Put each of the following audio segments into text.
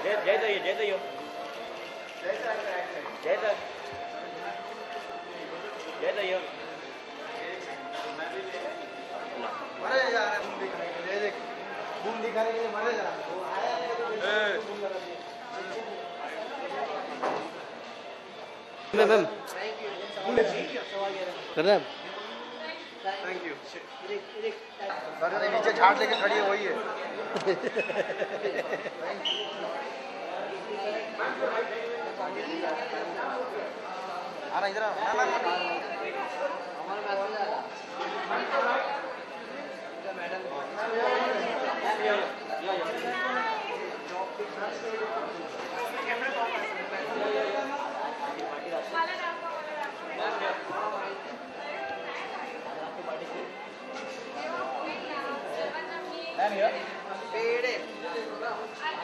Ma'am कर रहे thank you sir ने नीचे झाड़ लेके खड़ी है वही है आना इधर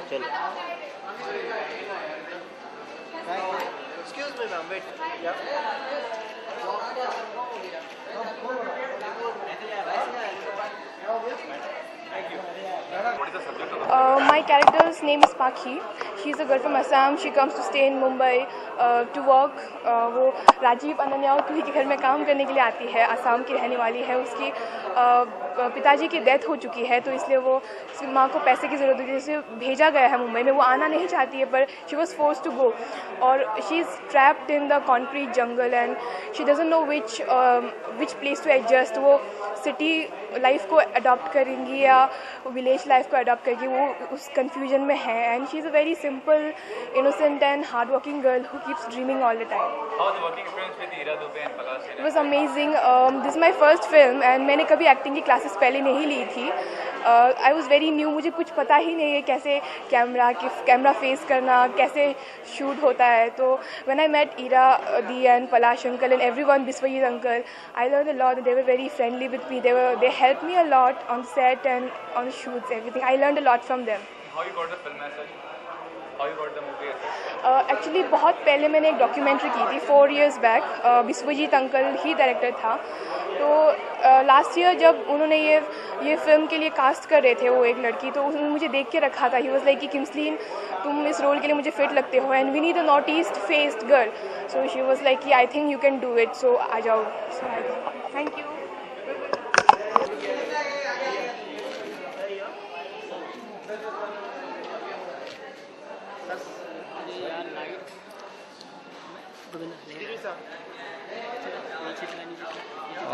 चलो Excuse me, ma'am. Wait. Yeah. Thank you. My character's name is Pakhi. She's a girl from Assam. She comes to stay in Mumbai to work. वो राजीव अनन्यावतुही के घर में काम करने के लिए आती है. असम की रहने वाली है. उसकी पिताजी की डेथ हो चुकी है, तो इसलिए वो माँ को पैसे की ज़रूरत होती है, उसे भेजा गया है मुंबई में. वो आना नहीं चाहती है, पर she was force to go. और she is trapped in the concrete jungle and she doesn't know which place to adjust. वो सिटी लाइफ को अडॉप्ट करेंगी या विलेज लाइफ को अडॉप्ट करेंगी, वो उस कन्फ्यूजन में है. And she is a very simple, innocent and hardworking girl who keeps dreaming all the time. How was the working experience with Ira Dubey and Palash? It was amazing. This is my first film and मैंने कभी acting की classes पहले नहीं ली थी. I was very new. मुझे कुछ पता ही नहीं है कैसे कैमरा फेस करना, कैसे शूट होता है. तो when I met Ira Di and Palash uncle and everyone, Biswajit uncle, I learned a lot. They were very friendly with me. They helped me a lot on set and on shoots, everything. I learned a lot from them. How you got the film as such? How you got the movie as such? Actually बहुत पहले मैंने एक documentary की थी 4 years back. Biswajit uncle ही director था. तो last year जब उन्होंने ये फिल्म के लिए कास्ट कर रहे थे वो एक लड़की, तो उन्होंने मुझे देख के रखा था. ही वॉज लाइक कि किम्सलीन तुम इस रोल के लिए मुझे फिट लगते हो and we need a north east faced girl. So she was like कि I think you can do it, so आ जाओ. Thank you.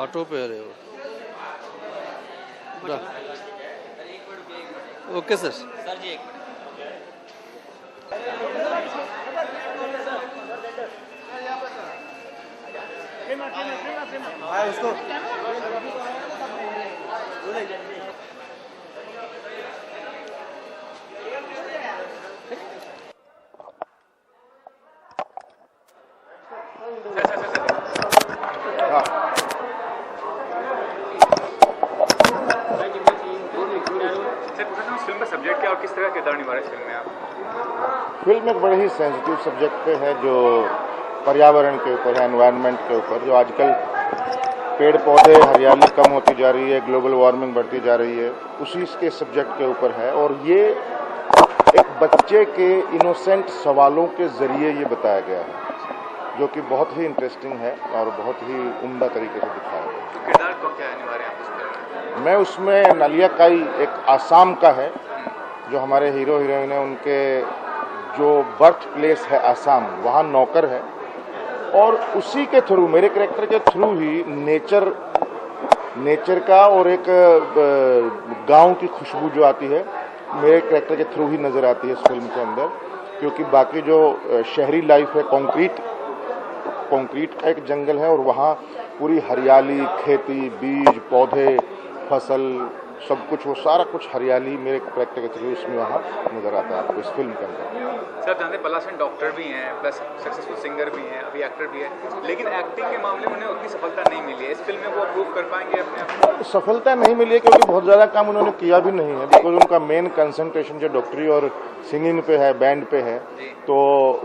ऑटो पे रहे हो. Okay sir. सर जी एक आए उसको फिल्म का सब्जेक्ट क्या और किस तरह का किरदार निभा रहे हैं फिल्म में आप? फिल्म एक बड़े ही सेंसिटिव सब्जेक्ट पे है जो पर्यावरण के ऊपर है, एनवायरनमेंट के ऊपर. जो आजकल पेड़ पौधे हरियाली कम होती जा रही है, ग्लोबल वार्मिंग बढ़ती जा रही है, उसी के सब्जेक्ट के ऊपर है. और ये एक बच्चे के इनोसेंट सवालों के ज़रिए ये बताया गया है, जो कि बहुत ही इंटरेस्टिंग है और बहुत ही उम्दा तरीके से दिखाया गया है. तो किरदार को क्या निभा रहे हैं आप उस फिल्म में? मैं उसमें नलिया काई एक आसाम का है, जो हमारे हीरो हीरोइन है, उनके जो बर्थ प्लेस है आसाम, वहाँ नौकर है. और उसी के थ्रू, मेरे कैरेक्टर के थ्रू ही नेचर का और एक गांव की खुशबू जो आती है, मेरे कैरेक्टर के थ्रू ही नज़र आती है इस फिल्म के अंदर. क्योंकि बाकी जो शहरी लाइफ है, कंक्रीट का एक जंगल है, और वहाँ पूरी हरियाली, खेती, बीज, पौधे, फसल, सब कुछ, वो सारा कुछ हरियाली मेरे कैरेक्टर के थ्रू इसमें वहाँ नज़र आता है आपको इस फिल्म के अंदर. सर जानते पलाश में डॉक्टर भी हैं, प्लस सक्सेसफुल सिंगर भी हैं, अभी एक्टर भी है, लेकिन एक्टिंग के मामले में उन्हें उतनी सफलता नहीं मिली है. इस फिल्म में वो प्रूव कर पाएंगे अपने आप? सफलता नहीं मिली है क्योंकि बहुत ज़्यादा काम उन्होंने किया भी नहीं है. बिकॉज उनका मेन कंसंट्रेशन जो डॉक्टरी और सिंगिंग पे है, बैंड पे है, तो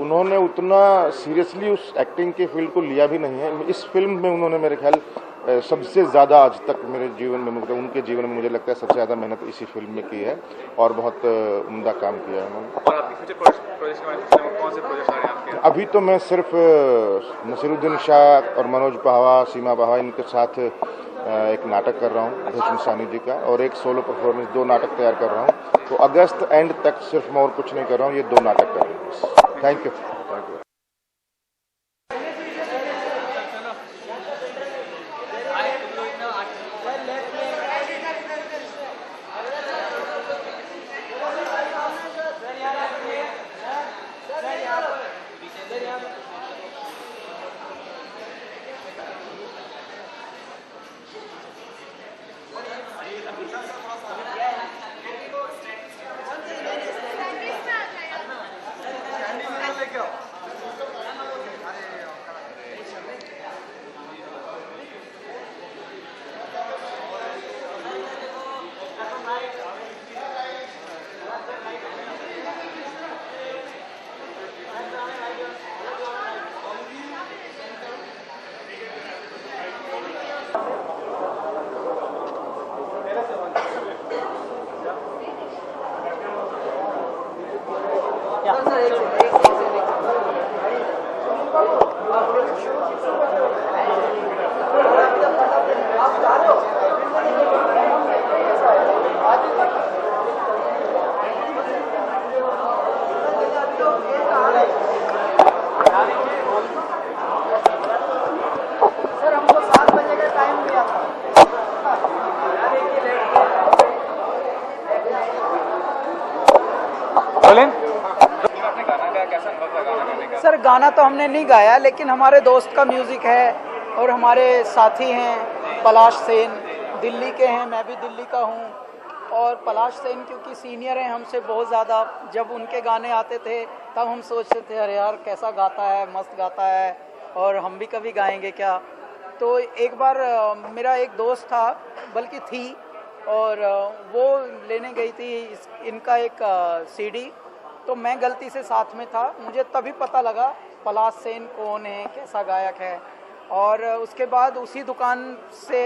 उन्होंने उतना सीरियसली उस एक्टिंग के फील्ड को लिया भी नहीं है. इस फिल्म में उन्होंने मेरे ख्याल सबसे ज़्यादा आज तक मेरे जीवन में, मतलब उनके जीवन में मुझे लगता है सबसे ज़्यादा मेहनत इसी फिल्म में की है और बहुत उम्दा काम किया है उन्होंने। और आपकी फ्यूचर प्रोजेक्ट के बारे में पूछना है, कौन से प्रोजेक्ट आ रहे हैं आपके? अभी तो मैं सिर्फ नसीरुद्दीन शाह और मनोज पाहवा, सीमा पाहवा, इनके साथ एक नाटक कर रहा हूँ भूषण सानी जी का, और एक सोलो परफॉर्मेंस, 2 नाटक तैयार कर रहा हूँ। तो अगस्त एंड तक सिर्फ मैं और कुछ नहीं कर रहा हूँ, ये 2 नाटक कर रहा हूँ। Thank you. सर गाना तो हमने नहीं गाया, लेकिन हमारे दोस्त का म्यूज़िक है और हमारे साथी हैं पलाश सेन, दिल्ली के हैं, मैं भी दिल्ली का हूँ। और पलाश सेन क्योंकि सीनियर हैं हमसे बहुत ज़्यादा, जब उनके गाने आते थे तब हम सोचते थे अरे यार कैसा गाता है, मस्त गाता है, और हम भी कभी गाएंगे क्या। तो एक बार मेरा एक दोस्त था, बल्कि थी, और वो लेने गई थी इनका एक सीडी, तो मैं गलती से साथ में था। मुझे तभी पता लगा पलाश सेन कौन है, कैसा गायक है। और उसके बाद उसी दुकान से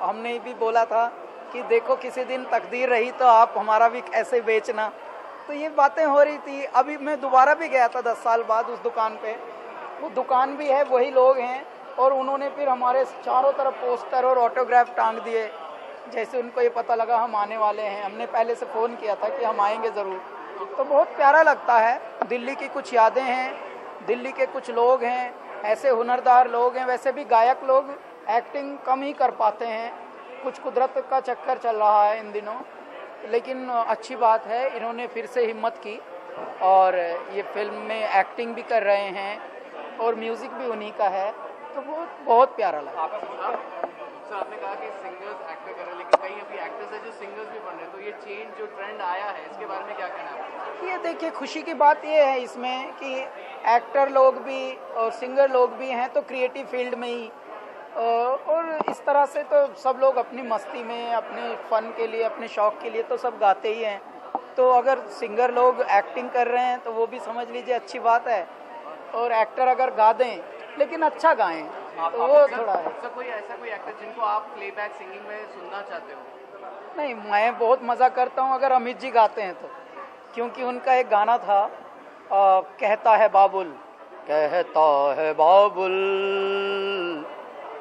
हमने भी बोला था कि देखो किसी दिन तकदीर रही तो आप हमारा भी ऐसे बेचना। तो ये बातें हो रही थी। अभी मैं दोबारा भी गया था 10 साल बाद उस दुकान पे, वो दुकान भी है, वही लोग हैं, और उन्होंने फिर हमारे चारों तरफ पोस्टर और ऑटोग्राफ टांग दिए। जैसे उनको ये पता लगा हम आने वाले हैं, हमने पहले से फ़ोन किया था कि हम आएंगे ज़रूर। तो बहुत प्यारा लगता है। दिल्ली की कुछ यादें हैं, दिल्ली के कुछ लोग हैं, ऐसे हुनरदार लोग हैं। वैसे भी गायक लोग एक्टिंग कम ही कर पाते हैं, कुछ कुदरत का चक्कर चल रहा है इन दिनों, लेकिन अच्छी बात है इन्होंने फिर से हिम्मत की और ये फिल्म में एक्टिंग भी कर रहे हैं और म्यूज़िक भी उन्हीं का है, तो बहुत प्यारा लगा। सर आपने कहा कि सिंगर्स एक्टर कर रहे हैं, लेकिन कई अभी एक्टर्स हैं जो सिंगर्स भी बन रहे हैं, तो ये चेंज जो ट्रेंड आया है इसके बारे में क्या कहना है आपका? ये देखिए खुशी की बात ये है इसमें कि एक्टर लोग भी और सिंगर लोग भी हैं तो क्रिएटिव फील्ड में ही, और इस तरह से तो सब लोग अपनी मस्ती में, अपने फ़न के लिए, अपने शौक़ के लिए तो सब गाते ही हैं। तो अगर सिंगर लोग एक्टिंग कर रहे हैं तो वो भी समझ लीजिए अच्छी बात है, और एक्टर अगर गा दें लेकिन अच्छा गाएं तो वो थोड़ा है। सर कोई ऐसा कोई एक्टर जिनको आप प्लेबैक सिंगिंग में सुनना चाहते हो? नहीं, मैं बहुत मज़ा करता हूँ अगर अमित जी गाते हैं तो, क्योंकि उनका एक गाना था कहता है बाबुल, कहता है बाबुल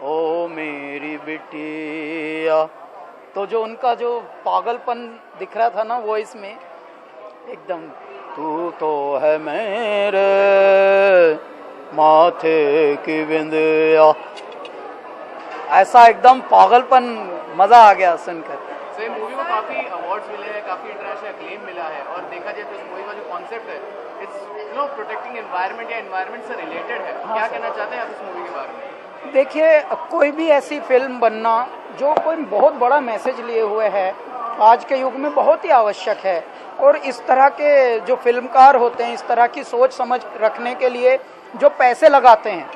ओ मेरी बिटिया, तो जो उनका जो पागलपन दिख रहा था ना वो इसमें एकदम, तू तो है मेरे माथे की बिंदिया, ऐसा एकदम पागलपन, मज़ा आ गया सुनकर। सर मूवी को काफ़ी अवार्ड्स मिले हैं, काफ़ी इंटरनेशनल एक्लेम मिला है, और देखा जाए तो इस मूवी का जो कॉन्सेप्ट है इट्स प्रोटेक्टिंग एनवायरनमेंट या एनवायरनमेंट से रिलेटेड है। क्या कहना चाहते हैं आप इस मूवी के बारे में? देखिए कोई भी ऐसी फिल्म बनना जो कोई बहुत बड़ा मैसेज लिए हुए है आज के युग में बहुत ही आवश्यक है, और इस तरह के जो फिल्मकार होते हैं, इस तरह की सोच समझ रखने के लिए जो पैसे लगाते हैं,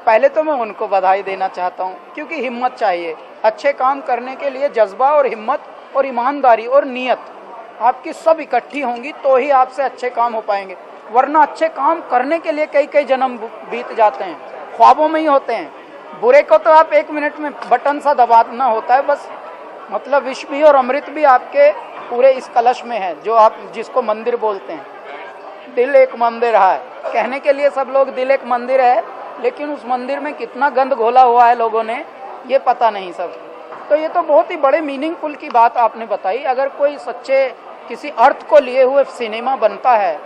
पहले तो मैं उनको बधाई देना चाहता हूं, क्योंकि हिम्मत चाहिए अच्छे काम करने के लिए। जज्बा और हिम्मत और ईमानदारी और नीयत आपकी सब इकट्ठी होंगी तो ही आपसे अच्छे काम हो पाएंगे, वरना अच्छे काम करने के लिए कई कई जन्म बीत जाते हैं, ख्वाबों में ही होते हैं। बुरे को तो आप 1 मिनट में बटन सा दबाना होता है बस। मतलब विष भी और अमृत भी आपके पूरे इस कलश में है, जो आप जिसको मंदिर बोलते हैं। दिल एक मंदिर है, कहने के लिए सब लोग दिल एक मंदिर है, लेकिन उस मंदिर में कितना गंद घोला हुआ है लोगों ने, ये पता नहीं सब। तो ये तो बहुत ही बड़े मीनिंगफुल की बात आपने बताई। अगर कोई सच्चे किसी अर्थ को लिए हुए सिनेमा बनता है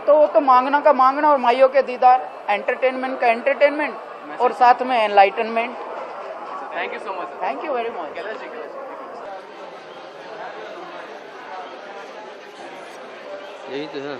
तो वो तो मांगना का मांगना और माइयों के दीदार, एंटरटेनमेंट का एंटरटेनमेंट और साथ में enlightenment. Thank you so much. Thank you very much. Kailash ji, यही तो है।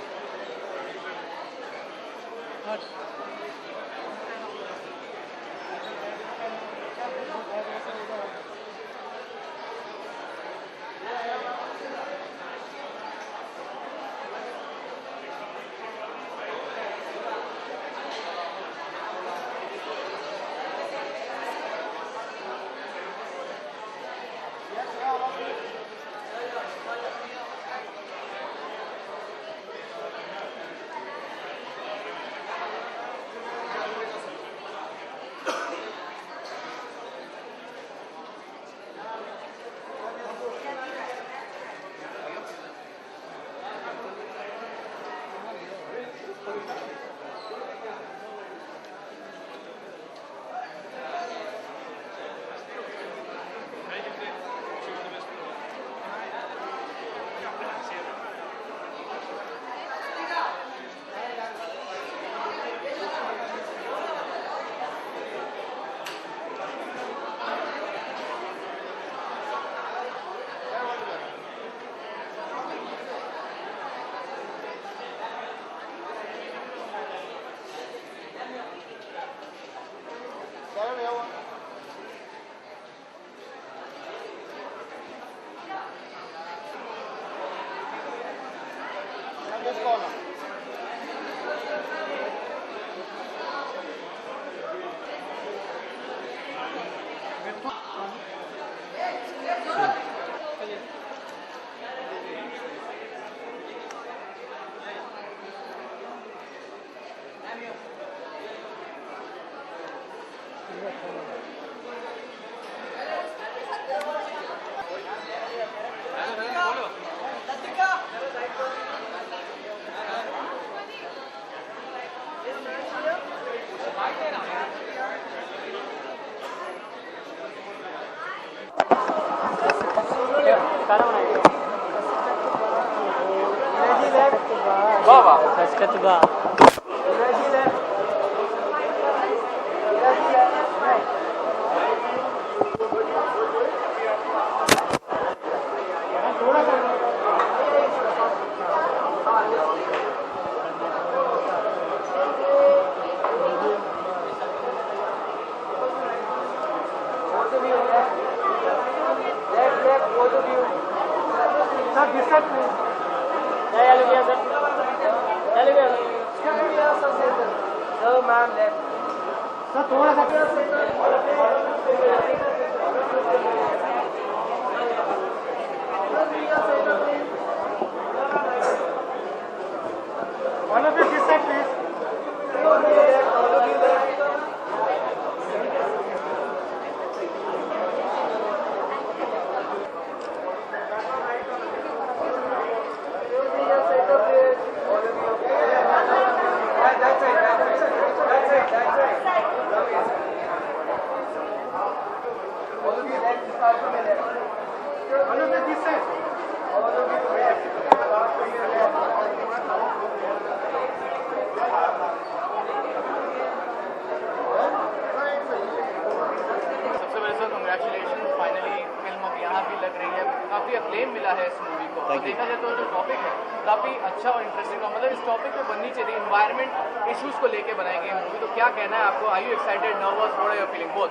काफी अक्लेम मिला है इस मूवी को। और देखा जाए तो जो टॉपिक है काफी अच्छा और इंटरेस्टिंग था, मतलब इस टॉपिक पे बननी चाहिए, एनवायरमेंट इश्यूज को लेके बनाई गई मूवी। तो क्या कहना है आपको? Are you excited, nervous, what are you feeling? Both.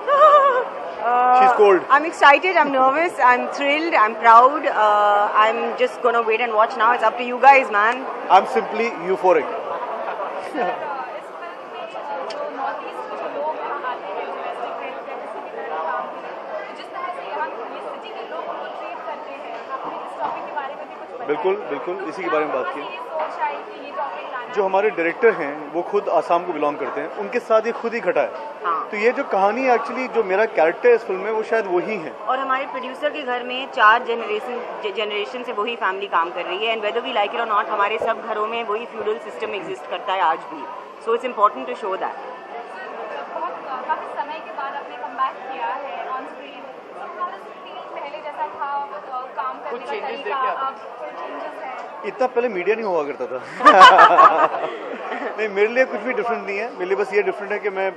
She's cold. I'm excited, I'm nervous, I'm thrilled, I'm proud. I'm just gonna wait and watch now. It's up to you guys, man. I'm simply euphoric. बिल्कुल बिल्कुल इसी के बारे में बात की। ख्वाहिश आई कि ये टॉपिक लाना? जो हमारे डायरेक्टर हैं वो खुद आसाम को बिलोंग करते हैं, उनके साथ ये खुद ही घटा है। हाँ। तो ये जो कहानी एक्चुअली जो मेरा कैरेक्टर है इस फिल्म में वो शायद वही है। और हमारे प्रोड्यूसर के घर में 4 जनरेशन से वही फैमिली काम कर रही है, and whether we like it or not हमारे सब घरों में वही फ्यूडल सिस्टम एग्जिस्ट करता है आज भी। So it's important to show that. काफी समय के बाद आपने कमबैक किया है ऑन स्क्रीन, पहले जैसा था काम करने का तरीका, अब चेंजेस है? इतना पहले मीडिया नहीं हुआ करता था। नहीं, मेरे लिए कुछ भी डिफरेंट नहीं है। मेरे लिए बस ये डिफरेंट है कि मैं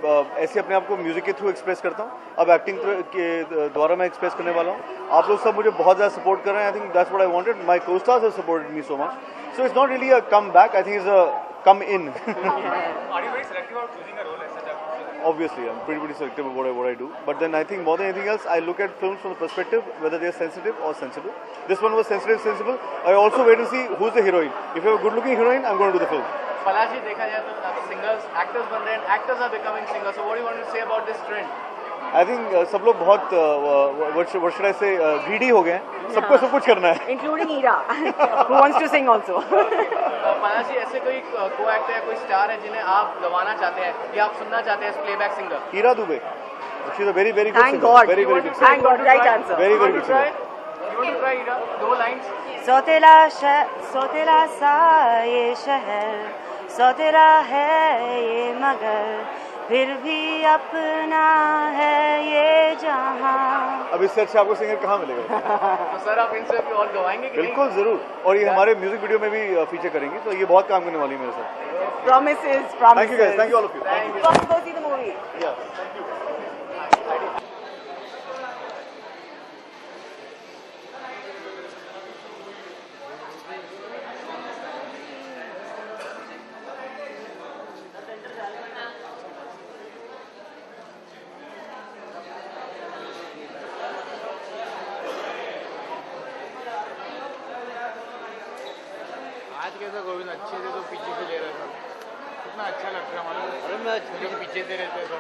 ऐसे अपने आप को म्यूजिक के थ्रू एक्सप्रेस करता हूँ। अब एक्टिंग के द्वारा मैं एक्सप्रेस करने वाला हूँ। आप लोग सब मुझे बहुत ज़्यादा सपोर्ट कर रहे हैं। I think that's what I wanted. My को-स्टार्स have supported me so much, so it's not really a come back, I think it's a come in. Are you very selective about choosing a role as such? Obviously, I'm pretty selective about what I do. But then I think more than anything else, I look at films from the perspective whether they're sensitive or sensible. This one was sensitive, sensible. I also wait and see who's the heroine. If you have a good-looking heroine, I'm going to do the film. Palash ji, देखा जाए तो singers actors बन रहे हैं, actors are becoming singers, so what do you want to say about this trend? I think सब लोग बहुत what should I say greedy हो गए हैं। सबको सब कुछ करना है। Including Ira who wants to sing also. Palash ji, ऐसे कोई को एक्टर या कोई स्टार है जिन्हें आप गवाना चाहते हैं या आप सुनना चाहते हैं playback singer? Heera Dubey, she's a very very good Thank singer. God. Very very good singer. Thank God, right answer. Very very good singer. You want to try Heera? 2 lines. सौतेला सा ये शहर, सौतेला है ये मगर फिर भी अपना है ये जहां। अब इससे अच्छा आपको सिंगर कहाँ मिलेगा? तो सर आप इनसे और गवाएंगे कि बिल्कुल जरूर, और ये हमारे म्यूजिक वीडियो में भी फीचर करेंगी, तो ये बहुत काम करने वाली है मेरे साथ। Promises. Thank you guys, thank you all of you. Come go see the movie. आज कैसा गोविंद अच्छे से तो पीछे से ले रहा था, कितना अच्छा लगता है मालूम। अरे मैं मुझे पीछे से रहते था।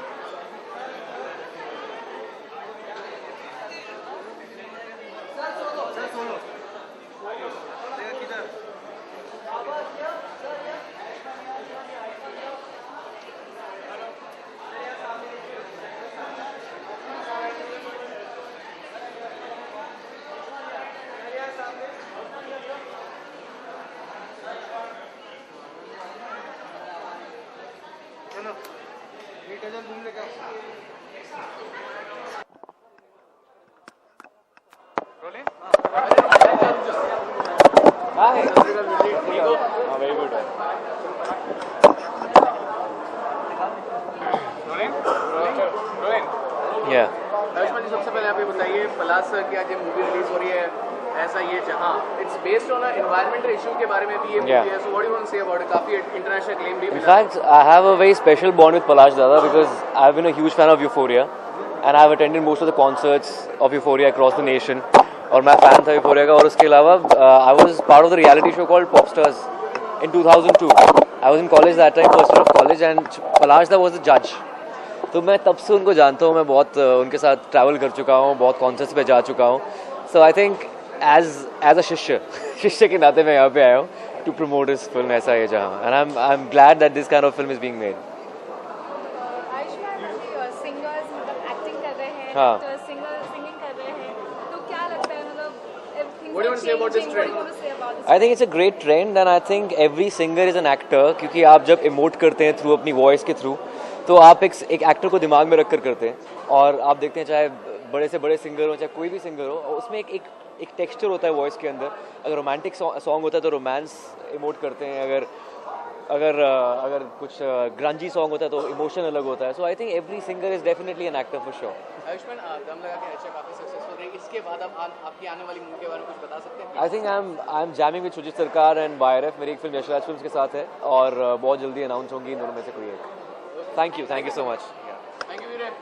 चलो एक हजार घूम लेगा। Rolling? Very good. Rolling? Rolling? या आयुष्मान जी, सबसे पहले आप ये बताइए, पलाश सर की आज ये मूवी रिलीज हो रही है ऐसा ये जहां, it's based on environmental issue के बारे में भी ये मूवी है, so what do you want to say about it? काफी इंटरनेशनल क्लेम भी In मिला। fact, I have a very special bond with Palash Dada because I've been a huge fan of Euphoria and I've attended most of the concerts of Euphoria across the nation. और मैं fan था Euphoria का, और उसके अलावा I was part of the reality show called Popstars in 2002. I was in college that time, first year of college, and Palash Dada was the judge. तो मैं तब से उनको जानता हूँ, मैं बहुत उनके साथ ट्रैवल कर चुका हूँ, बहुत कॉन्सर्ट्स पे जा चुका हूँ। सो आई थिंक एज अ शिष्य के नाते मैं यहाँ पे आया हूँ टू प्रमोट इस फिल्म ऐसा है जहाँ, and I am glad that this kind of film is being made. Ayushmann ji, singers मतलब एक्टिंग कर रहे हैं, हाँ। सिंगिंग कर रहे हैं, तो क्या लगता है मतलब What do you want to say about this trend? I think it's a great trend and I think every singer is an actor, क्योंकि आप जब इमोट करते हैं थ्रू अपनी वॉइस के थ्रू, तो आप एक एक्टर को दिमाग में रख कर करते हैं। और आप देखते हैं चाहे बड़े से बड़े सिंगर हो, चाहे कोई भी सिंगर हो, उसमें एक टेक्सचर होता है वॉइस के अंदर। अगर रोमांटिक सॉन्ग होता है तो रोमांस इमोट करते हैं, अगर कुछ ग्रंजी सॉन्ग होता है तो इमोशन अलग होता है। So I think every singer is definitely an actor for sure. Ayushmann, दम लगा के अच्छा काफी सक्सेसफुल रही, इसके बाद आप आपकी आने वाली मूवी के बारे में कुछ बता सकते हैं? I think I am jamming with Shoojit Sircar and YRF। मेरी एक फिल्म यशराज फिल्म्स के साथ है और बहुत जल्दी अनाउंस होंगी इन दोनों में से कोई एक। Thank you so much. Thank you Viren.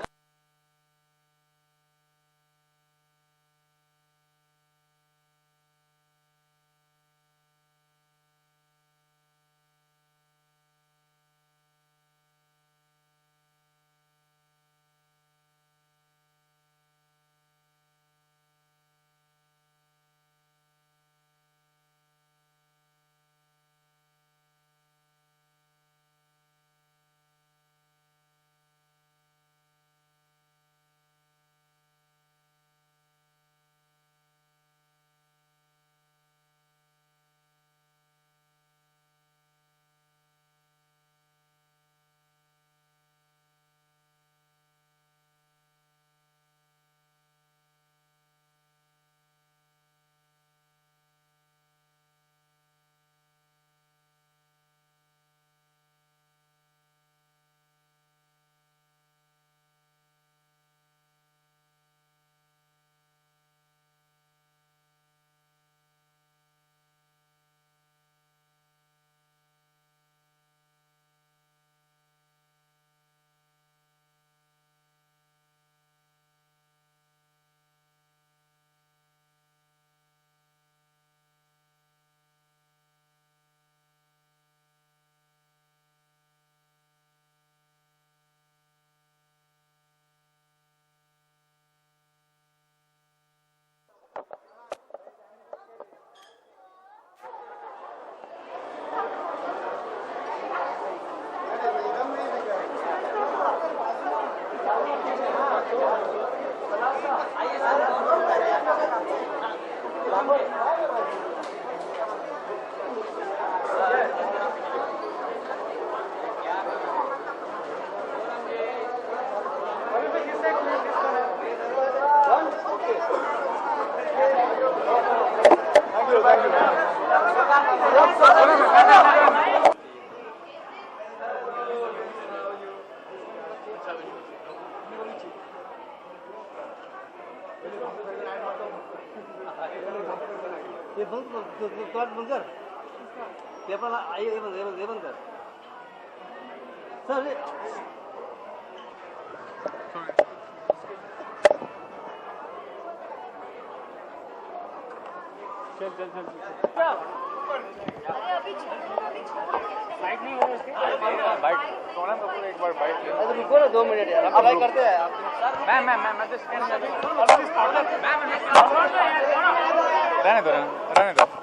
Record बंद कर पेपर आइए ये बंद कर सर एक बार बाइट ले अरे रुको ना 2 मिनट यार अप्लाई करते हैं आप मैं जस्ट रहने दो